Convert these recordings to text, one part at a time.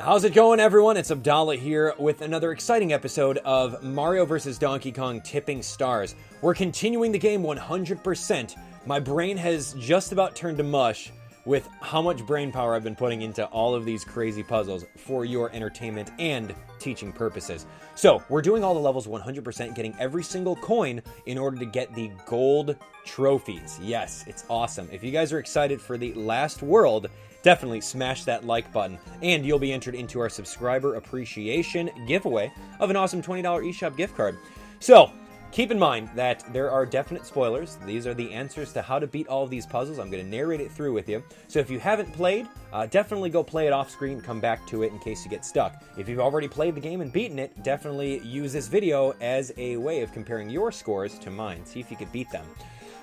How's it going, everyone? It's Abdallah here with another exciting episode of Mario vs. Donkey Kong Tipping Stars. We're continuing the game 100%. My brain has just about turned to mush with how much brain power I've been putting into all of these crazy puzzles for your entertainment and teaching purposes. So, we're doing all the levels 100%, getting every single coin in order to get the gold trophies. Yes, it's awesome. If you guys are excited for the last world, definitely smash that like button, and you'll be entered into our subscriber appreciation giveaway of an awesome $20 eShop gift card. So, keep in mind that there are definite spoilers. These are the answers to how to beat all of these puzzles. I'm going to narrate it through with you. So if you haven't played, definitely go play it off screen and come back to it in case you get stuck. If you've already played the game and beaten it, definitely use this video as a way of comparing your scores to mine. See if you could beat them.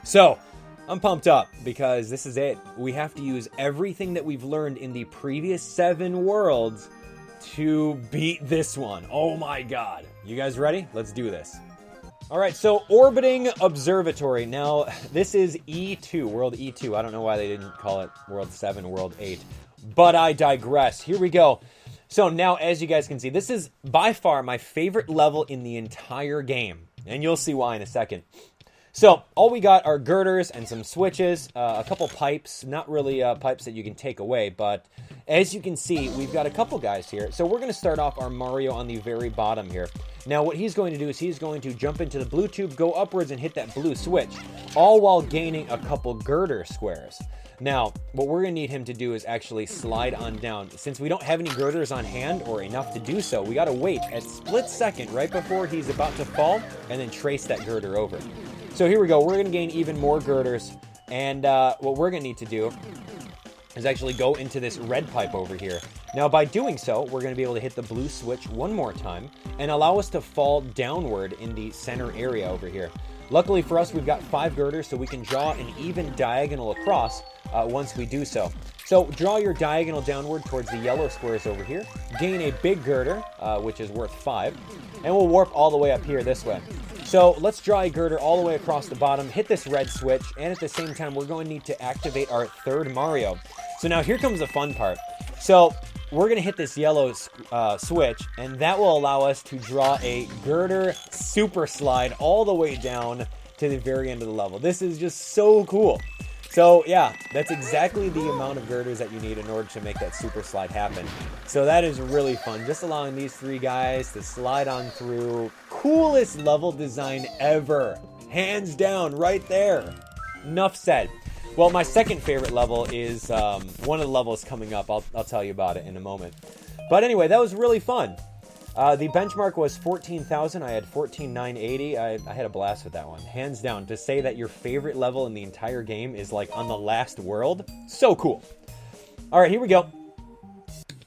So, I'm pumped up because this is it. We have to use everything that we've learned in the previous 7 worlds to beat this one. Oh my god. You guys ready? Let's do this. Alright, so orbiting observatory. Now, this is E2, world E2. I don't know why they didn't call it world 7, world 8. But I digress. Here we go. So now, as you guys can see, this is by far my favorite level in the entire game. And you'll see why in a second. So, all we got are girders and some switches, a couple pipes, not really pipes that you can take away, but as you can see, we've got a couple guys here. So we're going to start off our Mario on the very bottom here. Now, what he's going to do is he's going to jump into the blue tube, go upwards, and hit that blue switch, all while gaining a couple girder squares. Now, what we're going to need him to do is actually slide on down. Since we don't have any girders on hand, or enough to do so, we got to wait a split second right before he's about to fall, and then trace that girder over. So here we go, we're going to gain even more girders, and what we're going to need to do is actually go into this red pipe over here. Now by doing so, we're going to be able to hit the blue switch one more time, and allow us to fall downward in the center area over here. Luckily for us, we've got 5 girders, so we can draw an even diagonal across once we do so. So draw your diagonal downward towards the yellow squares over here, gain a big girder, which is worth 5, and we'll warp all the way up here this way. So let's draw a girder all the way across the bottom, hit this red switch, and at the same time, we're going to need to activate our third Mario. So now here comes the fun part. So we're going to hit this yellow switch, and that will allow us to draw a girder super slide all the way down to the very end of the level. This is just so cool. So yeah, that's exactly the amount of girders that you need in order to make that super slide happen. So that is really fun, just allowing these 3 guys to slide on through. Coolest level design ever. Hands down, right there. Enough said. Well, my second favorite level is one of the levels coming up. I'll tell you about it in a moment. But anyway, that was really fun. The benchmark was 14,000. I had 14,980. I had a blast with that one. Hands down, to say that your favorite level in the entire game is like on the last world, so cool. All right, here we go.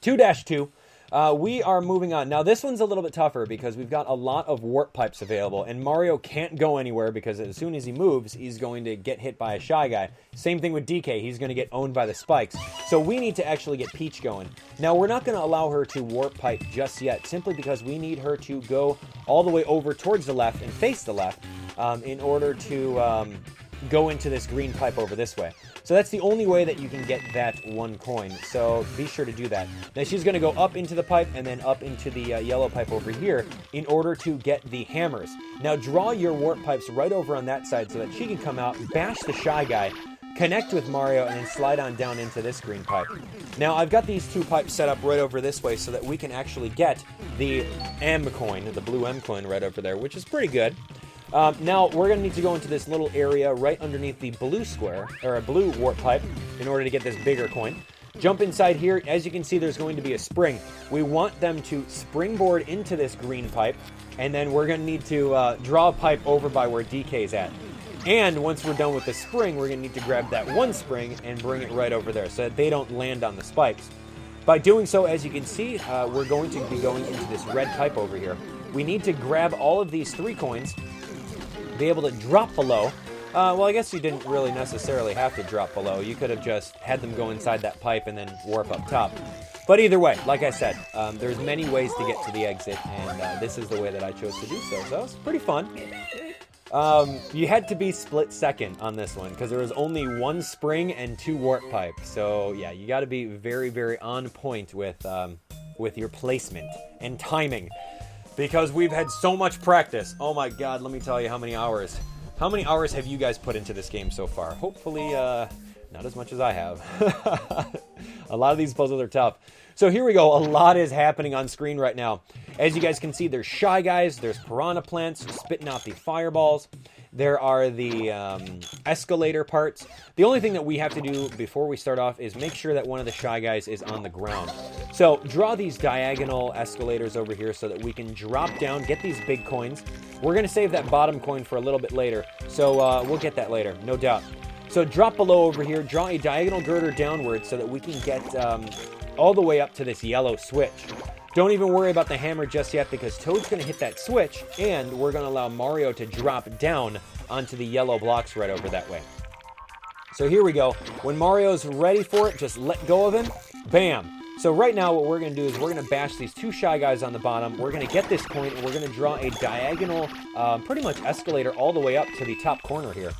2-2. We are moving on. Now, this one's a little bit tougher because we've got a lot of warp pipes available, and Mario can't go anywhere because as soon as he moves, he's going to get hit by a Shy Guy. Same thing with DK. He's going to get owned by the spikes. So we need to actually get Peach going. Now, we're not going to allow her to warp pipe just yet, simply because we need her to go all the way over towards the left and face the left in order to go into this green pipe over this way. So that's the only way that you can get that 1 coin. So be sure to do that. Now she's going to go up into the pipe and then up into the yellow pipe over here in order to get the hammers. Now draw your warp pipes right over on that side so that she can come out, bash the Shy Guy, connect with Mario, and then slide on down into this green pipe. Now I've got these 2 pipes set up right over this way so that we can actually get the M coin, the blue M coin right over there, which is pretty good. Now, we're going to need to go into this little area right underneath the blue square, or a blue warp pipe, in order to get this bigger coin. Jump inside here. As you can see, there's going to be a spring. We want them to springboard into this green pipe, and then we're going to need to draw a pipe over by where DK's at. And once we're done with the spring, we're going to need to grab that 1 spring and bring it right over there so that they don't land on the spikes. By doing so, as you can see, we're going to be going into this red pipe over here. We need to grab all of these 3 coins, be able to drop below. Well, I guess you didn't really necessarily have to drop below. You could have just had them go inside that pipe and then warp up top. But either way, like I said, there's many ways to get to the exit, and this is the way that I chose to do so. So it's pretty fun. You had to be split second on this one because there was only one spring and 2 warp pipes. So yeah, you got to be very, very on point with your placement and timing because we've had so much practice. Oh my God, let me tell you how many hours. How many hours have you guys put into this game so far? Hopefully, not as much as I have. A lot of these puzzles are tough. So here we go. A lot is happening on screen right now. As you guys can see, there's Shy Guys, there's Piranha Plants spitting out the fireballs. There are the escalator parts. The only thing that we have to do before we start off is make sure that one of the Shy Guys is on the ground. So draw these diagonal escalators over here so that we can drop down, get these big coins. We're going to save that bottom coin for a little bit later, so we'll get that later, no doubt. So drop below over here, draw a diagonal girder downward so that we can get all the way up to this yellow switch. Don't even worry about the hammer just yet because Toad's going to hit that switch and we're going to allow Mario to drop down onto the yellow blocks right over that way. So here we go. When Mario's ready for it, just let go of him. Bam! So right now what we're going to do is we're going to bash these 2 Shy Guys on the bottom. We're going to get this coin and we're going to draw a diagonal, pretty much escalator all the way up to the top corner here.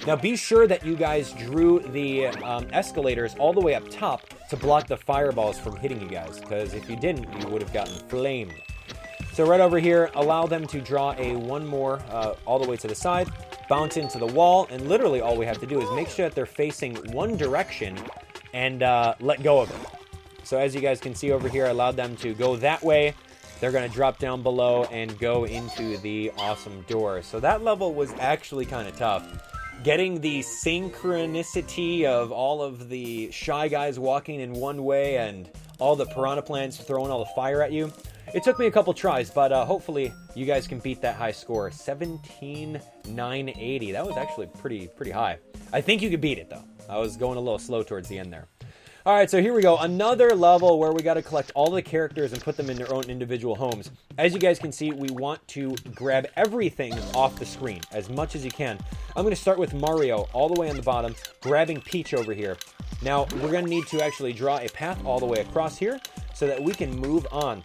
Now be sure that you guys drew the escalators all the way up top to block the fireballs from hitting you guys, because if you didn't, you would have gotten flamed. So right over here, allow them to draw a one more all the way to the side, bounce into the wall, and literally all we have to do is make sure that they're facing one direction and let go of it. So as you guys can see over here, I allowed them to go that way. They're going to drop down below and go into the awesome door. So that level was actually kind of tough. Getting the synchronicity of all of the Shy Guys walking in one way and all the Piranha Plants throwing all the fire at you. It took me a couple tries, but hopefully you guys can beat that high score. 17,980. That was actually pretty high. I think you could beat it, though. I was going a little slow towards the end there. All right, so here we go. Another level where we got to collect all the characters and put them in their own individual homes. As you guys can see, we want to grab everything off the screen as much as you can. I'm going to start with Mario all the way on the bottom, grabbing Peach over here. Now, we're going to need to actually draw a path all the way across here so that we can move on.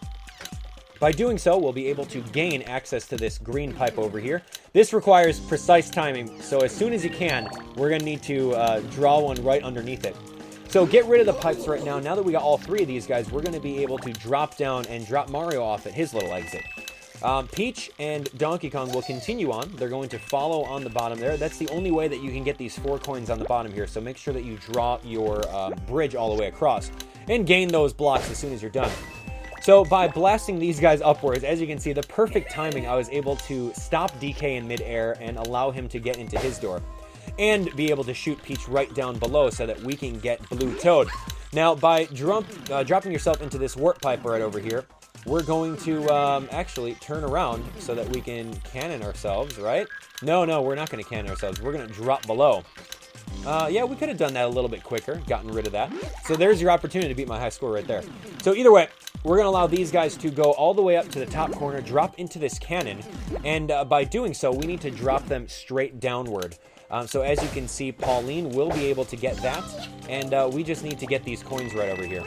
By doing so, we'll be able to gain access to this green pipe over here. This requires precise timing, so as soon as you can, we're going to need to draw one right underneath it. So get rid of the pipes right now. Now that we got all 3 of these guys, we're going to be able to drop down and drop Mario off at his little exit. Peach and Donkey Kong will continue on. They're going to follow on the bottom there. That's the only way that you can get these 4 coins on the bottom here. So make sure that you draw your bridge all the way across and gain those blocks as soon as you're done. So by blasting these guys upwards, as you can see, the perfect timing, I was able to stop DK in midair and allow him to get into his door. And be able to shoot Peach right down below so that we can get Blue Toad. Now, by dropping yourself into this warp pipe right over here, we're going to actually turn around so that we can cannon ourselves, right? No, we're not going to cannon ourselves. We're going to drop below. Yeah, we could have done that a little bit quicker, gotten rid of that. So there's your opportunity to beat my high score right there. So either way, we're going to allow these guys to go all the way up to the top corner, drop into this cannon, and by doing so, we need to drop them straight downward. So as you can see, Pauline will be able to get that, and we just need to get these coins right over here.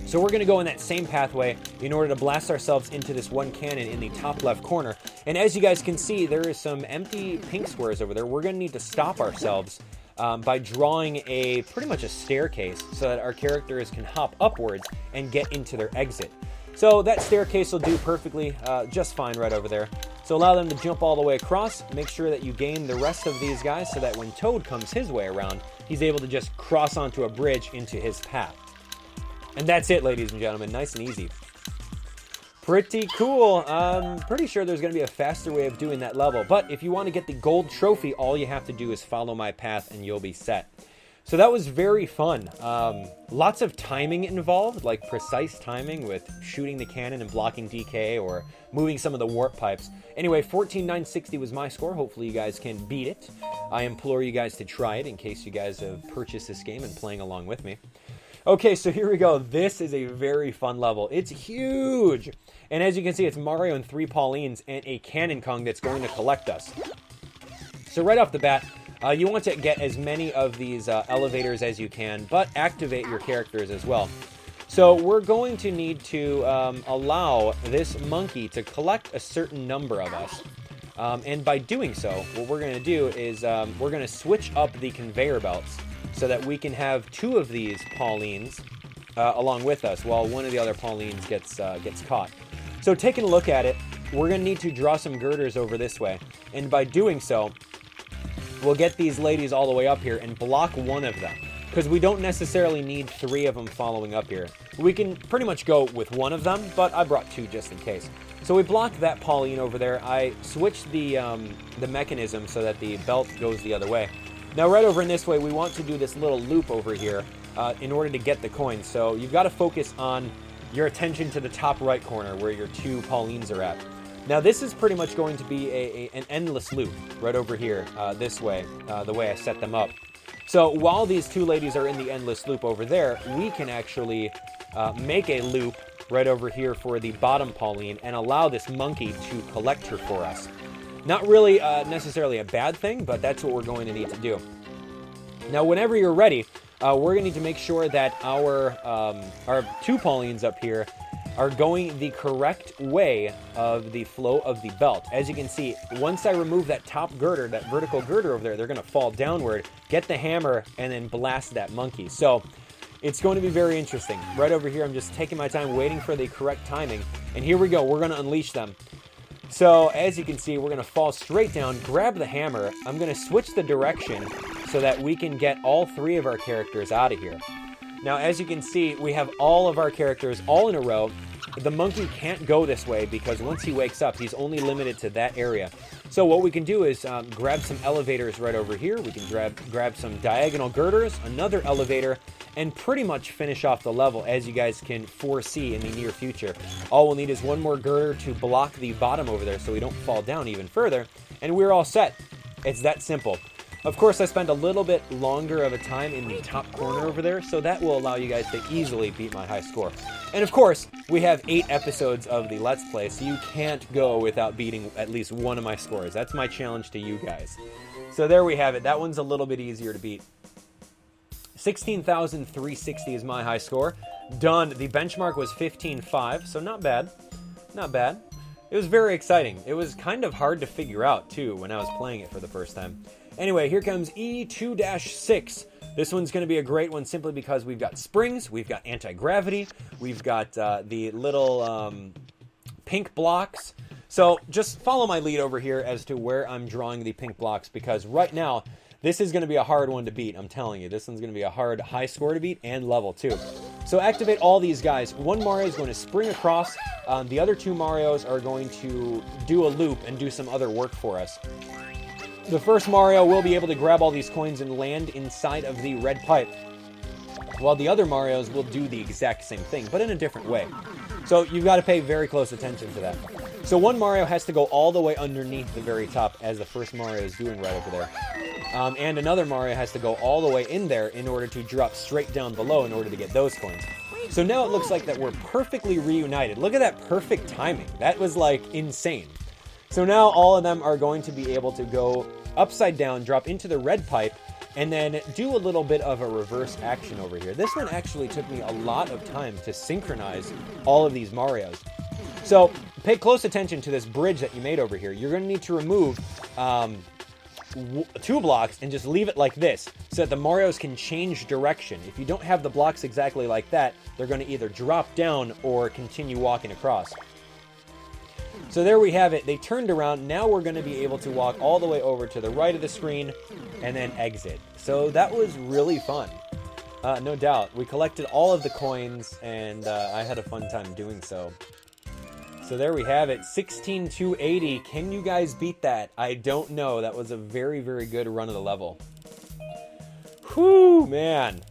So we're going to go in that same pathway in order to blast ourselves into this one cannon in the top left corner. And as you guys can see, there is some empty pink squares over there. We're going to need to stop ourselves by drawing pretty much a staircase so that our characters can hop upwards and get into their exit. So that staircase will do perfectly, just fine right over there. So allow them to jump all the way across. Make sure that you gain the rest of these guys so that when Toad comes his way around, he's able to just cross onto a bridge into his path. And that's it, ladies and gentlemen. Nice and easy. Pretty cool. I'm pretty sure there's going to be a faster way of doing that level. But if you want to get the gold trophy, all you have to do is follow my path and you'll be set. So that was very fun. Lots of timing involved, like precise timing with shooting the cannon and blocking DK or moving some of the warp pipes. Anyway, 14,960 was my score. Hopefully you guys can beat it. I implore you guys to try it in case you guys have purchased this game and playing along with me. Okay, so here we go. This is a very fun level. It's huge. And as you can see, it's Mario and 3 Paulines and a Cannon Kong that's going to collect us. So right off the bat, you want to get as many of these elevators as you can, but activate your characters as well. So we're going to need to allow this monkey to collect a certain number of us. And by doing so, what we're going to do is we're going to switch up the conveyor belts so that we can have 2 of these Paulines along with us while one of the other Paulines gets caught. So taking a look at it, we're going to need to draw some girders over this way. And by doing so, we'll get these ladies all the way up here and block one of them, because we don't necessarily need 3 of them following up here. We can pretty much go with one of them, but I brought 2 just in case. So we blocked that Pauline over there. I switched the mechanism so that the belt goes the other way. Now right over in this way, we want to do this little loop over here in order to get the coins. So you've got to focus on your attention to the top right corner where your 2 Paulines are at. Now this is pretty much going to be an endless loop right over here this way, the way I set them up. So while these 2 ladies are in the endless loop over there, we can actually make a loop right over here for the bottom Pauline and allow this monkey to collect her for us. Not really necessarily a bad thing, but that's what we're going to need to do. Now whenever you're ready, we're going to need to make sure that our 2 Paulines up here are going the correct way of the flow of the belt. As you can see, once I remove that top girder, that vertical girder over there, they're going to fall downward, get the hammer, and then blast that monkey. So it's going to be very interesting. Right over here, I'm just taking my time waiting for the correct timing. And here we go. We're going to unleash them. So as you can see, we're going to fall straight down, grab the hammer. I'm going to switch the direction so that we can get all 3 of our characters out of here. Now, as you can see, we have all of our characters all in a row. The monkey can't go this way because once he wakes up, he's only limited to that area. So what we can do is grab some elevators right over here. We can grab some diagonal girders, another elevator, and pretty much finish off the level, as you guys can foresee in the near future. All we'll need is one more girder to block the bottom over there so we don't fall down even further, and we're all set. It's that simple. Of course, I spent a little bit longer of a time in the top corner over there, so that will allow you guys to easily beat my high score. And of course, we have 8 episodes of the Let's Play, so you can't go without beating at least one of my scores. That's my challenge to you guys. So there we have it. That one's a little bit easier to beat. 16,360 is my high score. Done. The benchmark was 15.5, so not bad. Not bad. It was very exciting. It was kind of hard to figure out, too, when I was playing it for the first time. Anyway, here comes E2-6. This one's going to be a great one simply because we've got springs, we've got anti-gravity, we've got the little pink blocks. So just follow my lead over here as to where I'm drawing the pink blocks, because right now, this is going to be a hard one to beat. I'm telling you, this one's going to be a hard high score to beat and level too. So activate all these guys. One Mario is going to spring across. The other 2 Marios are going to do a loop and do some other work for us. The first Mario will be able to grab all these coins and land inside of the red pipe, while the other Marios will do the exact same thing, but in a different way. So you've got to pay very close attention to that. So one Mario has to go all the way underneath the very top, as the first Mario is doing right over there. And another Mario has to go all the way in there in order to drop straight down below in order to get those coins. So now it looks like that we're perfectly reunited. Look at that perfect timing. That was like insane. So now all of them are going to be able to go upside down, drop into the red pipe, and then do a little bit of a reverse action over here. This one actually took me a lot of time to synchronize all of these Marios. So pay close attention to this bridge that you made over here. You're going to need to remove 2 blocks and just leave it like this so that the Marios can change direction. If you don't have the blocks exactly like that, they're going to either drop down or continue walking across. So there we have it. They turned around. Now we're going to be able to walk all the way over to the right of the screen and then exit. So that was really fun. No doubt. We collected all of the coins, and I had a fun time doing so. So there we have it. 16,280. Can you guys beat that? I don't know. That was a very, very good run of the level. Whew, man.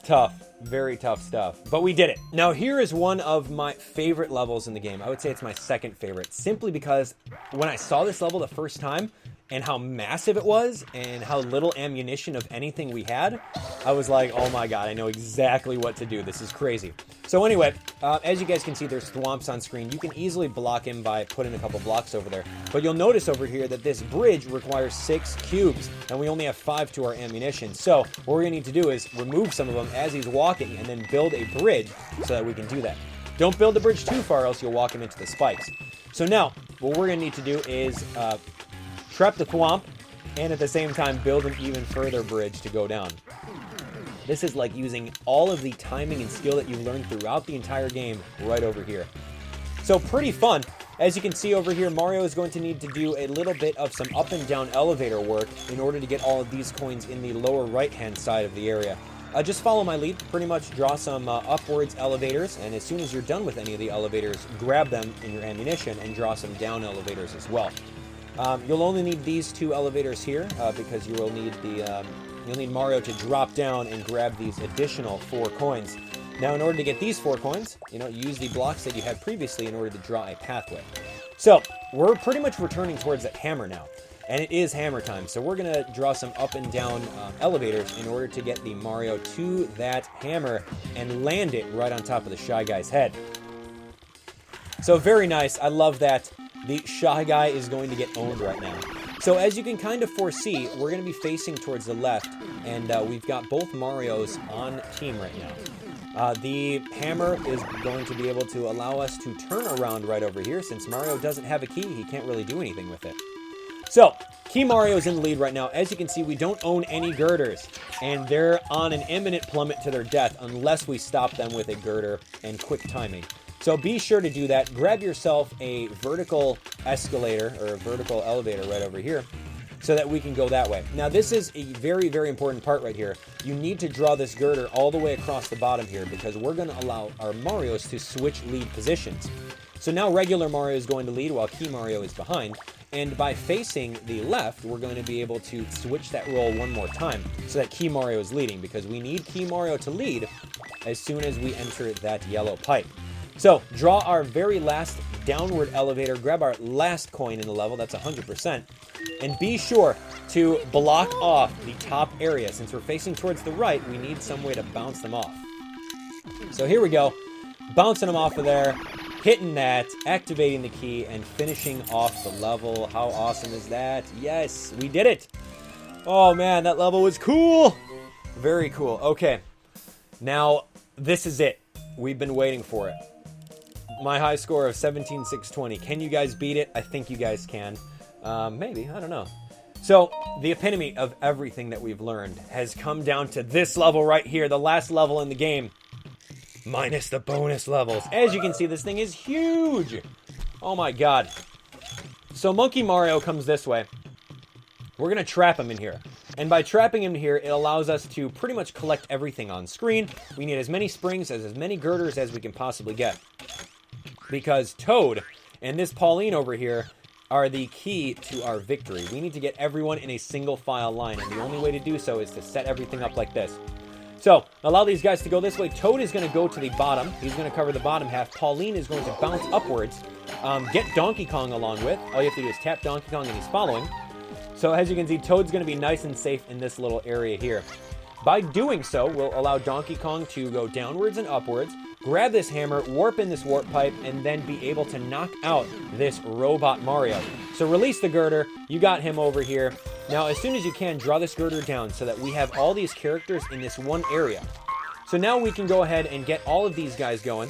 Tough. Very tough stuff, but we did it. Now here is one of my favorite levels in the game. I would say it's my second favorite, simply because when I saw this level the first time and how massive it was and how little ammunition of anything we had, I was like, oh my god, I know exactly what to do. This is crazy. So anyway, as you guys can see, there's thwomps on screen. You can easily block him by putting a couple blocks over there. But you'll notice over here that this bridge requires 6 cubes, and we only have 5 to our ammunition. So what we're going to need to do is remove some of them as he's walking and then build a bridge so that we can do that. Don't build the bridge too far, else you'll walk him into the spikes. So now, what we're going to need to do is trap the thwomp, and at the same time, build an even further bridge to go down. This is like using all of the timing and skill that you've learned throughout the entire game right over here. So pretty fun. As you can see over here, Mario is going to need to do a little bit of some up and down elevator work in order to get all of these coins in the lower right-hand side of the area. Just follow my lead. Pretty much draw some upwards elevators, and as soon as you're done with any of the elevators, grab them in your ammunition and draw some down elevators as well. You'll only need these 2 elevators here because you will need you'll need Mario to drop down and grab these additional 4 coins. Now, in order to get these 4 coins, use the blocks that you had previously in order to draw a pathway. So, we're pretty much returning towards that hammer now. And it is hammer time, so we're going to draw some up and down elevators in order to get the Mario to that hammer and land it right on top of the Shy Guy's head. So, very nice. I love that. The Shy Guy is going to get owned right now. So as you can kind of foresee, we're going to be facing towards the left, and we've got both Marios on team right now. The hammer is going to be able to allow us to turn around right over here. Since Mario doesn't have a key, he can't really do anything with it. So, Key Mario is in the lead right now. As you can see, we don't own any girders, and they're on an imminent plummet to their death unless we stop them with a girder and quick timing. So be sure to do that. Grab yourself a vertical escalator or a vertical elevator right over here so that we can go that way. Now, this is a very, very important part right here. You need to draw this girder all the way across the bottom here because we're going to allow our Marios to switch lead positions. So now regular Mario is going to lead while Key Mario is behind. And by facing the left, we're going to be able to switch that role one more time so that Key Mario is leading because we need Key Mario to lead as soon as we enter that yellow pipe. So, draw our very last downward elevator, grab our last coin in the level, that's 100%, and be sure to block off the top area. Since we're facing towards the right, we need some way to bounce them off. So here we go, bouncing them off of there, hitting that, activating the key, and finishing off the level. How awesome is that? Yes, we did it! Oh man, that level was cool! Very cool. Okay, now this is it. We've been waiting for it. My high score of 17,620. Can you guys beat it? I think you guys can. Maybe. I don't know. So, the epitome of everything that we've learned has come down to this level right here, the last level in the game. Minus the bonus levels. As you can see, this thing is huge. Oh my god. So, Monkey Mario comes this way. We're going to trap him in here. And by trapping him here, it allows us to pretty much collect everything on screen. We need as many springs, as many girders as we can possibly get. Because Toad and this Pauline over here are the key to our victory. We need to get everyone in a single file line, and the only way to do so is to set everything up like this. So, allow these guys to go this way. Toad is going to go to the bottom. He's going to cover the bottom half. Pauline is going to bounce upwards. Get Donkey Kong along with. All you have to do is tap Donkey Kong and he's following. So, as you can see, Toad's going to be nice and safe in this little area here. By doing so, we'll allow Donkey Kong to go downwards and upwards, grab this hammer, warp in this warp pipe, and then be able to knock out this robot Mario. So release the girder. You got him over here. Now, as soon as you can, draw this girder down so that we have all these characters in this one area. So now we can go ahead and get all of these guys going,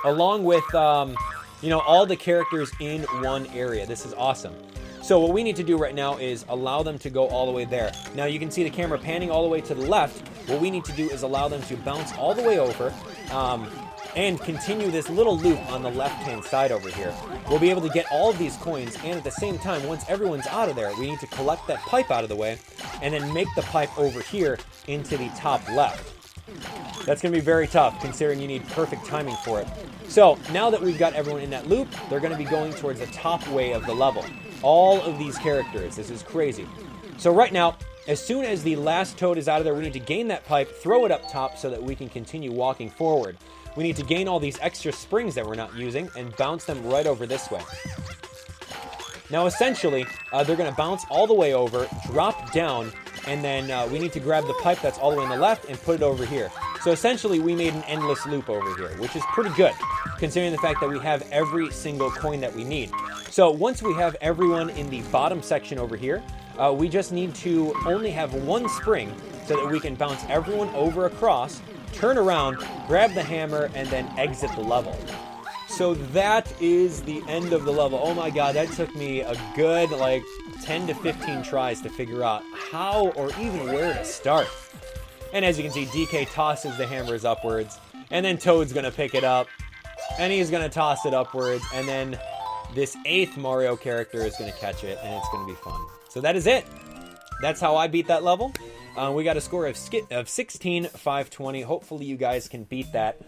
along with, all the characters in one area. This is awesome. So what we need to do right now is allow them to go all the way there. Now you can see the camera panning all the way to the left. What we need to do is allow them to bounce all the way over and continue this little loop on the left-hand side over here. We'll be able to get all of these coins, and at the same time, once everyone's out of there, we need to collect that pipe out of the way and then make the pipe over here into the top left. That's going to be very tough, considering you need perfect timing for it. So, now that we've got everyone in that loop, they're going to be going towards the top way of the level. All of these characters. This is crazy. So right now, as soon as the last Toad is out of there, we need to gain that pipe, throw it up top so that we can continue walking forward. We need to gain all these extra springs that we're not using and bounce them right over this way. Now, essentially, they're going to bounce all the way over, drop down, and then we need to grab the pipe that's all the way on the left and put it over here. So essentially, we made an endless loop over here, which is pretty good, considering the fact that we have every single coin that we need. So once we have everyone in the bottom section over here, we just need to only have one spring so that we can bounce everyone over across turn around, grab the hammer, and then exit the level. So that is the end of the level. Oh my god, that took me a good, like, 10 to 15 tries to figure out how or even where to start. And as you can see, DK tosses the hammers upwards, and then Toad's gonna pick it up, and he's gonna toss it upwards, and then this 8th Mario character is gonna catch it, and it's gonna be fun. So that is it. That's how I beat that level. We got a score of 16,520. Hopefully you guys can beat that.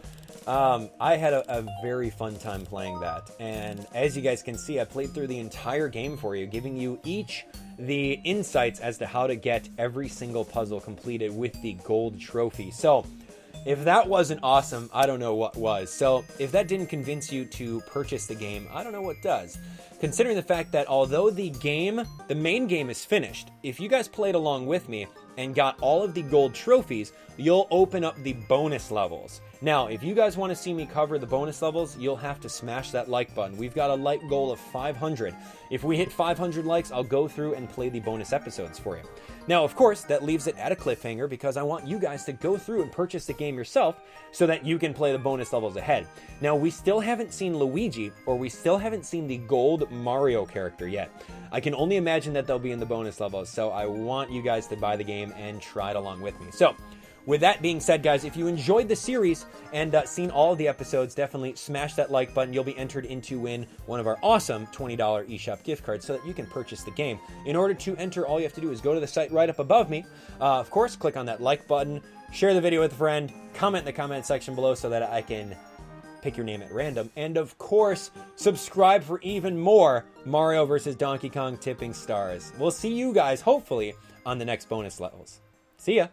I had a very fun time playing that, and as you guys can see, I played through the entire game for you, giving you each the insights as to how to get every single puzzle completed with the gold trophy. So if that wasn't awesome, I don't know what was. So if that didn't convince you to purchase the game, I don't know what does. Considering the fact that although the main game is finished, if you guys played along with me and got all of the gold trophies, you'll open up the bonus levels. Now, if you guys want to see me cover the bonus levels, you'll have to smash that like button. We've got a like goal of 500. If we hit 500 likes, I'll go through and play the bonus episodes for you. Now, of course, that leaves it at a cliffhanger because I want you guys to go through and purchase the game yourself so that you can play the bonus levels ahead. Now, we still haven't seen Luigi, or we still haven't seen the gold Mario character yet. I can only imagine that they'll be in the bonus levels, so I want you guys to buy the game and try it along with me. So, with that being said, guys, if you enjoyed the series and seen all of the episodes, definitely smash that like button. You'll be entered into win one of our awesome $20 eShop gift cards so that you can purchase the game. In order to enter, all you have to do is go to the site right up above me. Of course, click on that like button, share the video with a friend, comment in the comment section below so that I can pick your name at random. And of course, subscribe for even more Mario vs. Donkey Kong Tipping Stars. We'll see you guys, hopefully, on the next bonus levels. See ya!